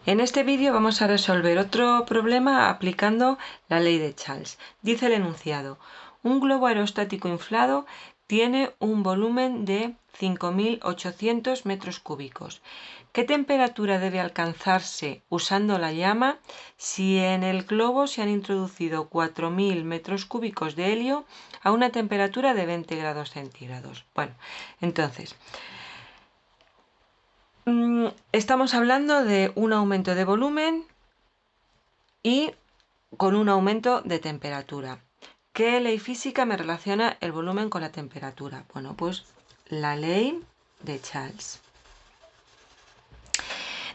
En este vídeo vamos a resolver otro problema aplicando la ley de Charles. Dice el enunciado: un globo aerostático inflado tiene un volumen de 5.800 metros cúbicos. ¿Qué temperatura debe alcanzarse usando la llama si en el globo se han introducido 4.000 metros cúbicos de helio a una temperatura de 20 grados centígrados? Bueno, entonces, estamos hablando de un aumento de volumen y con un aumento de temperatura. ¿Qué ley física me relaciona el volumen con la temperatura? Bueno, pues la ley de Charles.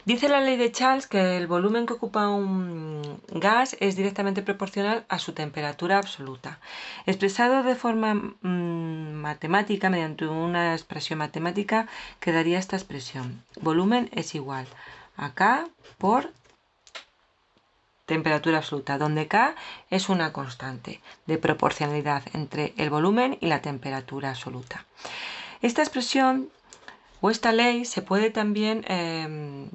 Dice la ley de Charles que el volumen que ocupa un gas es directamente proporcional a su temperatura absoluta. Expresado de forma matemática, mediante una expresión matemática, quedaría esta expresión: volumen es igual a K por temperatura absoluta, donde K es una constante de proporcionalidad entre el volumen y la temperatura absoluta. Esta expresión o esta ley se puede también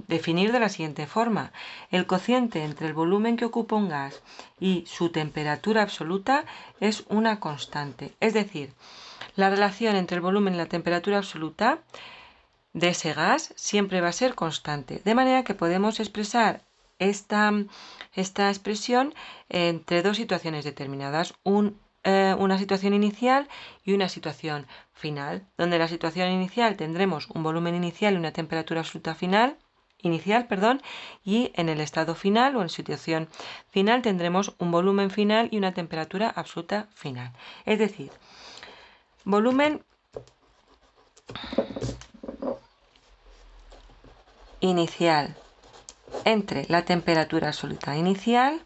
definir de la siguiente forma: el cociente entre el volumen que ocupa un gas y su temperatura absoluta es una constante. Es decir, la relación entre el volumen y la temperatura absoluta de ese gas siempre va a ser constante. De manera que podemos expresar esta expresión entre dos situaciones determinadas: una situación inicial y una situación final, donde en la situación inicial tendremos un volumen inicial y una temperatura absoluta inicial, y en el estado final o en situación final tendremos un volumen final y una temperatura absoluta final. Es decir, volumen inicial entre la temperatura absoluta inicial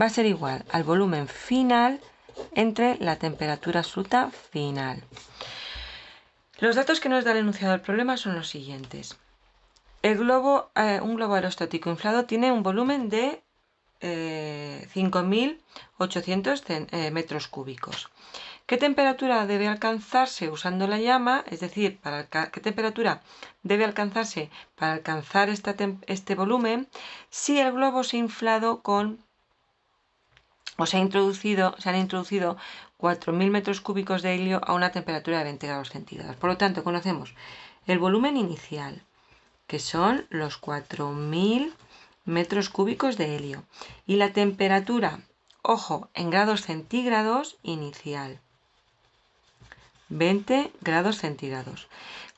va a ser igual al volumen final entre la temperatura absoluta final. Los datos que nos da el enunciado del problema son los siguientes. Un globo aerostático inflado tiene un volumen de 5.800 metros cúbicos. ¿Qué temperatura debe alcanzarse usando la llama? Es decir, ¿qué temperatura debe alcanzarse para alcanzar este volumen si el globo se ha inflado se han introducido 4.000 metros cúbicos de helio a una temperatura de 20 grados centígrados? Por lo tanto, conocemos el volumen inicial, que son los 4.000 metros cúbicos de helio, y la temperatura, ojo, en grados centígrados inicial, 20 grados centígrados.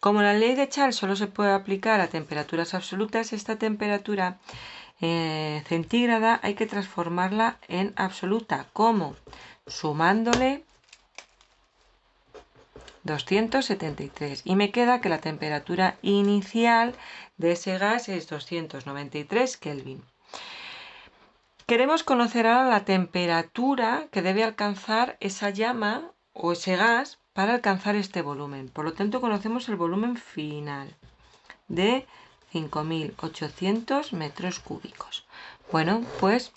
Como la ley de Charles solo se puede aplicar a temperaturas absolutas, esta temperatura centígrada hay que transformarla en absoluta. ¿Cómo? Sumándole 273, y me queda que la temperatura inicial de ese gas es 293 Kelvin. Queremos conocer ahora la temperatura que debe alcanzar esa llama o ese gas para alcanzar este volumen. Por lo tanto, conocemos el volumen final de 5.800 metros cúbicos. Bueno, pues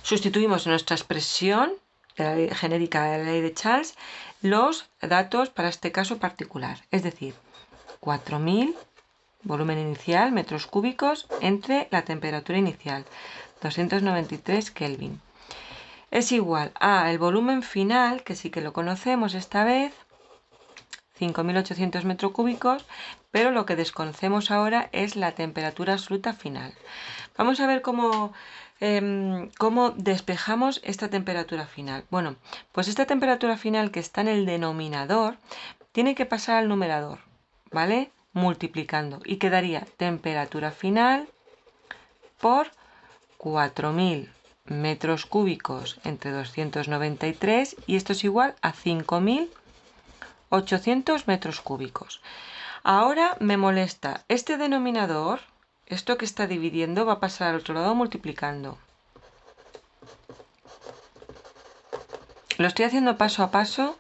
sustituimos en nuestra expresión genérica de la ley de Charles los datos para este caso particular, es decir, 4.000 volumen inicial metros cúbicos entre la temperatura inicial, 293 Kelvin, es igual a el volumen final, que sí que lo conocemos esta vez, 5.800 metros cúbicos, pero lo que desconocemos ahora es la temperatura absoluta final. Vamos a ver cómo despejamos esta temperatura final. Bueno, pues esta temperatura final que está en el denominador tiene que pasar al numerador, ¿vale? Multiplicando, y quedaría temperatura final por 4.000 metros cúbicos entre 293, y esto es igual a 5.800 metros cúbicos. Ahora me molesta este denominador. Esto que está dividiendo va a pasar al otro lado multiplicando. Lo estoy haciendo paso a paso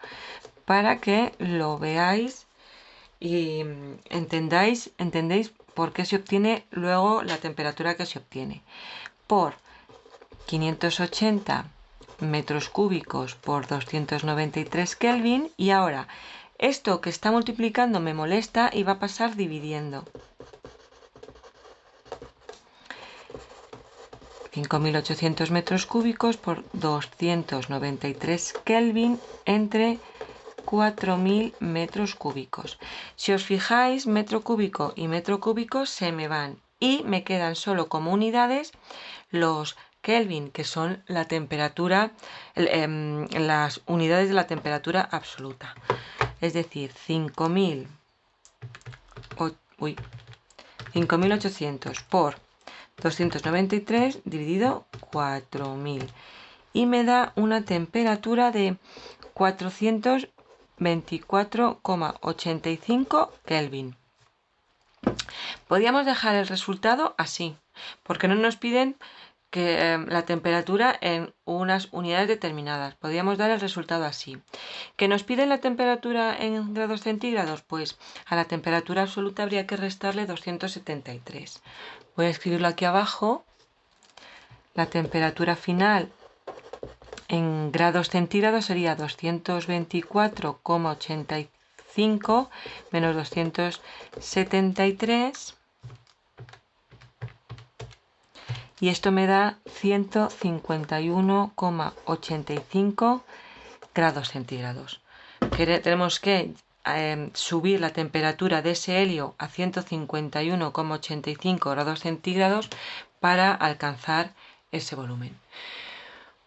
para que lo veáis y entendéis por qué se obtiene luego la temperatura que se obtiene. Por 580 metros cúbicos por 293 Kelvin, y ahora esto que está multiplicando me molesta y va a pasar dividiendo. 5.800 metros cúbicos por 293 Kelvin entre 4.000 metros cúbicos. Si os fijáis, metro cúbico y metro cúbico se me van y me quedan solo como unidades los Kelvin, que son la temperatura, las unidades de la temperatura absoluta. Es decir, 5.800 por 293 dividido 4.000 y me da una temperatura de 424,85 Kelvin. Podríamos dejar el resultado así, porque no nos piden que la temperatura en unas unidades determinadas. Podríamos dar el resultado así. ¿Que nos piden la temperatura en grados centígrados? Pues a la temperatura absoluta habría que restarle 273. Voy a escribirlo aquí abajo. La temperatura final en grados centígrados sería 224,85 menos 273. Y esto me da 151,85 grados centígrados. Tenemos que subir la temperatura de ese helio a 151,85 grados centígrados para alcanzar ese volumen.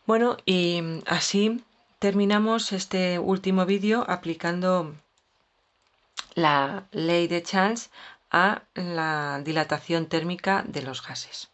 Bueno, y así terminamos este último vídeo aplicando la ley de Chance a la dilatación térmica de los gases.